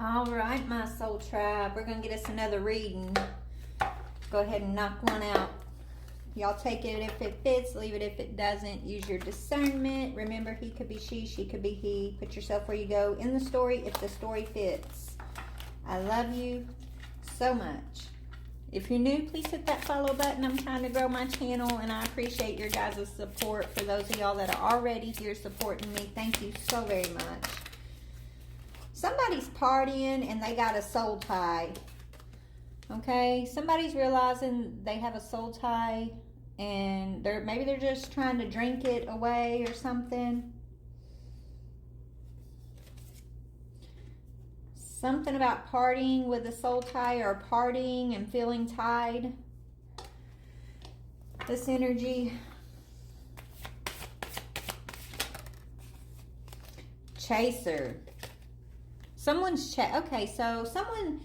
All right, my soul tribe. We're going to get us another reading. Go ahead and knock one out. Y'all take it if it fits, leave it if it doesn't. Use your discernment. Remember, he could be she could be he. Put yourself where you go in the story if the story fits. I love you so much. If you're new, please hit that follow button. I'm trying to grow my channel, and I appreciate your guys' support. For those of y'all that are already here supporting me, thank you so very much. Somebody's partying and they got a soul tie. Okay, somebody's realizing they have a soul tie, and maybe they're just trying to drink it away or something. Something about partying with a soul tie, or partying and feeling tied. This energy. Chaser. Someone's okay, so someone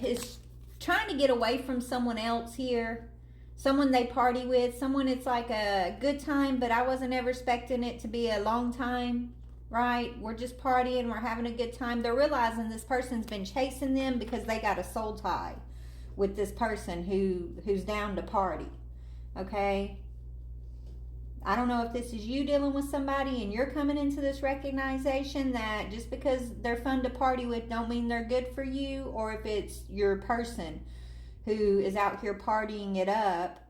is trying to get away from someone else here. Someone they party with. Someone it's like a good time, but I wasn't ever expecting it to be a long time. Right? We're just partying, we're having a good time. They're realizing this person's been chasing them because they got a soul tie with this person who's down to party. Okay? I don't know if this is you dealing with somebody and you're coming into this recognition that just because they're fun to party with don't mean they're good for you, or if it's your person who is out here partying it up,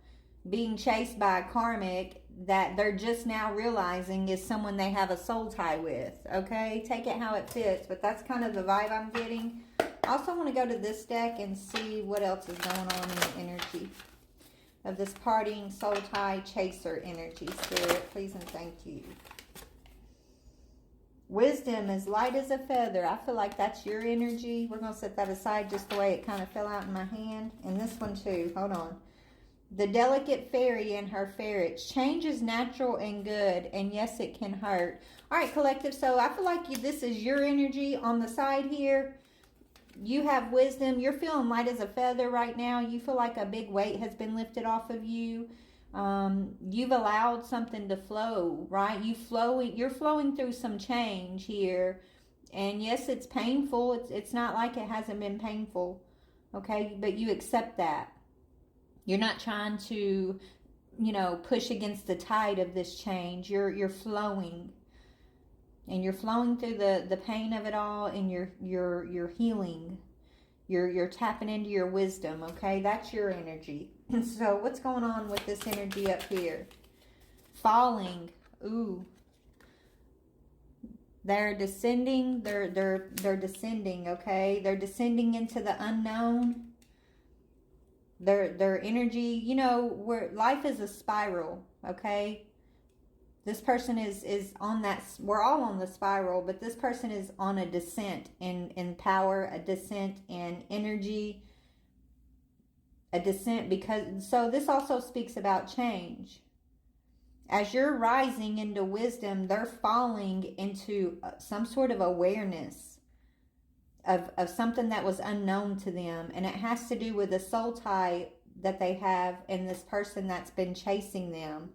being chased by a karmic that they're just now realizing is someone they have a soul tie with. Okay, take it how it fits, but that's kind of the vibe I'm getting. I also want to go to this deck and see what else is going on in the energy of this partying soul tie chaser energy. Spirit, please and thank you. Wisdom is light as a feather. I feel like that's your energy. We're going to set that aside just the way it kind of fell out in my hand. And this one too. Hold on. The delicate fairy and her ferrets. Change is natural and good, and yes, it can hurt. All right, collective. So I feel like this is your energy on the side here. You have wisdom. You're feeling light as a feather right now. You feel like a big weight has been lifted off of you. You've allowed something to flow, right? You're flowing through some change here. And yes, it's painful. It's not like it hasn't been painful. Okay, but you accept that. You're not trying to, push against the tide of this change. You're flowing. And you're flowing through the pain of it all, and you're healing. You're tapping into your wisdom, okay? That's your energy. So what's going on with this energy up here? Falling. Ooh. They're descending. They're descending, okay? They're descending into the unknown. Their energy, where life is a spiral, okay? This person is on that, we're all on the spiral, but this person is on a descent in power, a descent in energy, a descent so this also speaks about change. As you're rising into wisdom, they're falling into some sort of awareness of something that was unknown to them, and it has to do with a soul tie that they have in this person that's been chasing them.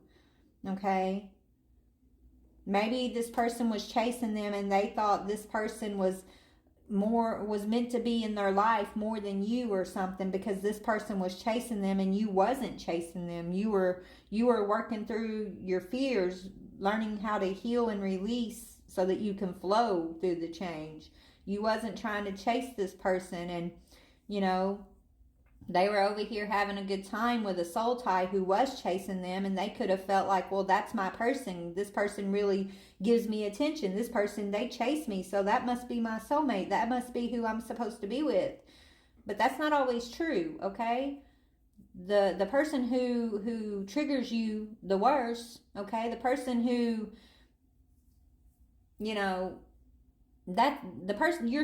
Okay, maybe this person was chasing them and they thought this person was meant to be in their life more than you or something, because this person was chasing them and you wasn't chasing them. You were working through your fears, learning how to heal and release so that you can flow through the change. You wasn't trying to chase this person, and they were over here having a good time with a soul tie who was chasing them, and they could have felt like, well, that's my person. This person really gives me attention. This person, they chase me, so that must be my soulmate. That must be who I'm supposed to be with. But that's not always true, okay? The person who triggers you the worst, okay? The person who, your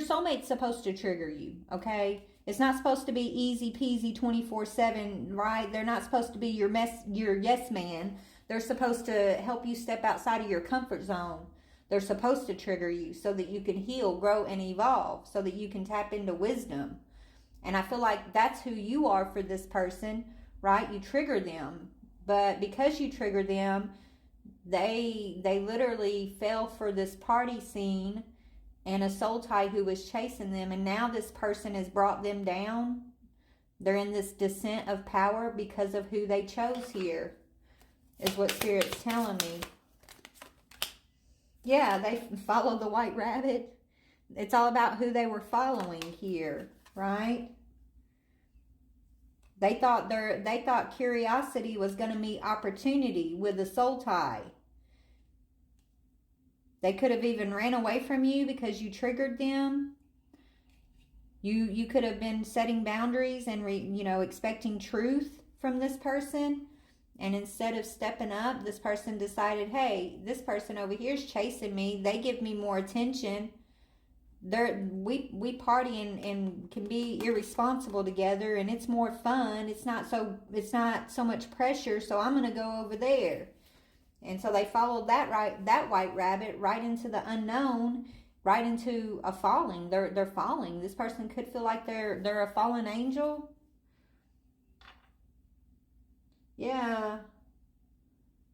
soulmate's supposed to trigger you, okay? It's not supposed to be easy peasy 24/7, right? They're not supposed to be your yes man. They're supposed to help you step outside of your comfort zone. They're supposed to trigger you so that you can heal, grow, and evolve, so that you can tap into wisdom. And I feel like that's who you are for this person, right? You trigger them. But because you trigger them, they literally fell for this party scene and a soul tie who was chasing them. And now this person has brought them down. They're in this descent of power because of who they chose here, is what Spirit's telling me. Yeah, they followed the white rabbit. It's all about who they were following here, right? They thought curiosity was going to meet opportunity with a soul tie. They could have even ran away from you because you triggered them. You could have been setting boundaries and expecting truth from this person. And instead of stepping up, this person decided, hey, this person over here is chasing me. They give me more attention. We party and can be irresponsible together, and it's more fun. It's not so much pressure. So I'm gonna go over there. And so they followed that white rabbit right into the unknown, right into a falling. They're falling. This person could feel like they're a fallen angel. Yeah.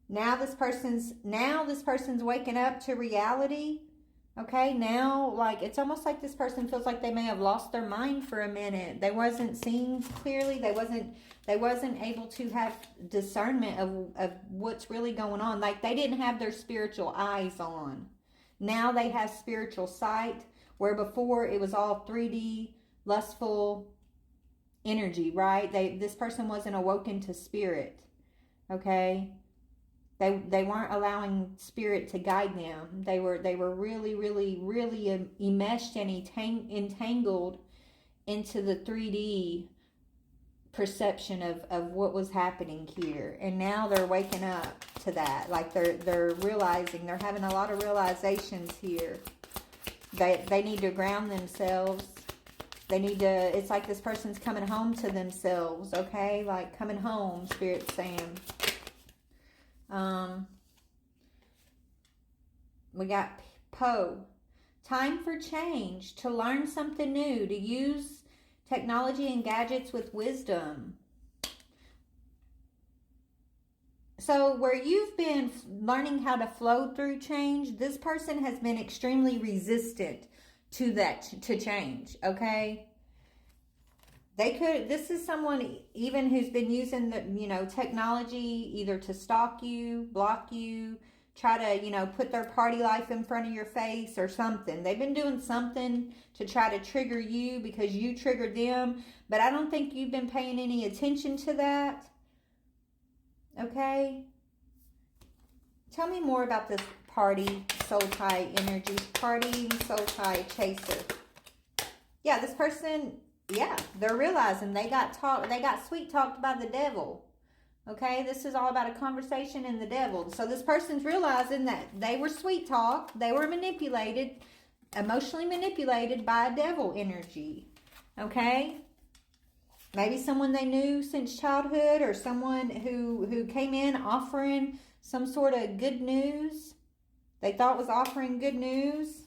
Now this person's waking up to reality. Okay, now like it's almost like this person feels like they may have lost their mind for a minute. They wasn't seeing clearly. They wasn't able to have discernment of what's really going on. Like they didn't have their spiritual eyes on. Now they have spiritual sight, where before it was all 3D lustful energy, right? This person wasn't awoken to spirit. Okay? They weren't allowing spirit to guide them. They were really, really, really enmeshed and entangled into the 3D perception of what was happening here. And now they're waking up to that. Like they're realizing, they're having a lot of realizations here. They need to ground themselves. It's like this person's coming home to themselves, okay? Like coming home, Spirit's saying. We got Poe. Time for change, to learn something new, to use technology and gadgets with wisdom. So where you've been learning how to flow through change, this person has been extremely resistant to change, okay? This is someone even who's been using the, technology either to stalk you, block you, try to, put their party life in front of your face or something. They've been doing something to try to trigger you because you triggered them, but I don't think you've been paying any attention to that. Okay? Tell me more about this party soul tie energy. Party soul tie chaser. Yeah, this person, yeah, they're realizing they got sweet talked by the devil. Okay, this is all about a conversation and the devil. So this person's realizing that they were sweet talked, they were manipulated, emotionally manipulated by a devil energy. Okay? Maybe someone they knew since childhood, or someone who came in offering some sort of good news. They thought was offering good news.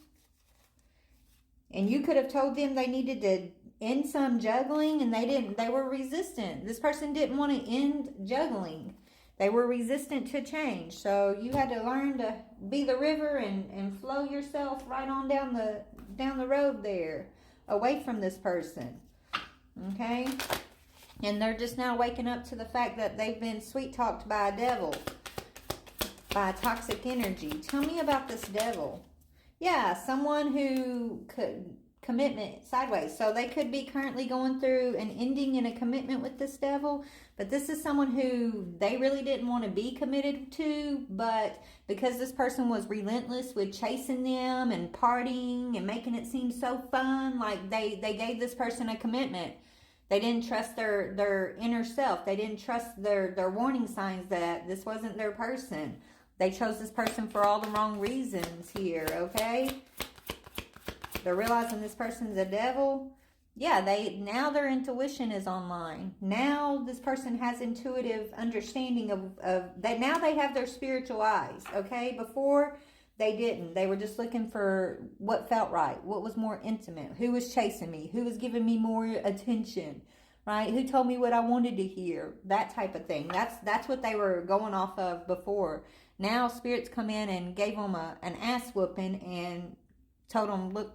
And you could have told them they needed to end some juggling, and they didn't. They were resistant. This person didn't want to end juggling. They were resistant to change. So you had to learn to be the river and flow yourself right on down the road there, away from this person. Okay? And they're just now waking up to the fact that they've been sweet talked by a devil, by a toxic energy. Tell me about this devil. Yeah, someone who could commitment sideways. So they could be currently going through an ending in a commitment with this devil, but this is someone who they really didn't want to be committed to, but because this person was relentless with chasing them and partying and making it seem so fun, like they gave this person a commitment. They didn't trust their inner self. They didn't trust their warning signs that this wasn't their person. They chose this person for all the wrong reasons here, okay? They're realizing this person's a devil. Yeah, now their intuition is online. Now this person has intuitive understanding of that. Now they have their spiritual eyes, okay? Before they didn't. They were just looking for what felt right, what was more intimate, who was chasing me, who was giving me more attention, right? Who told me what I wanted to hear, that type of thing. That's what they were going off of before. Now spirits come in and gave them an ass whooping and told them, look,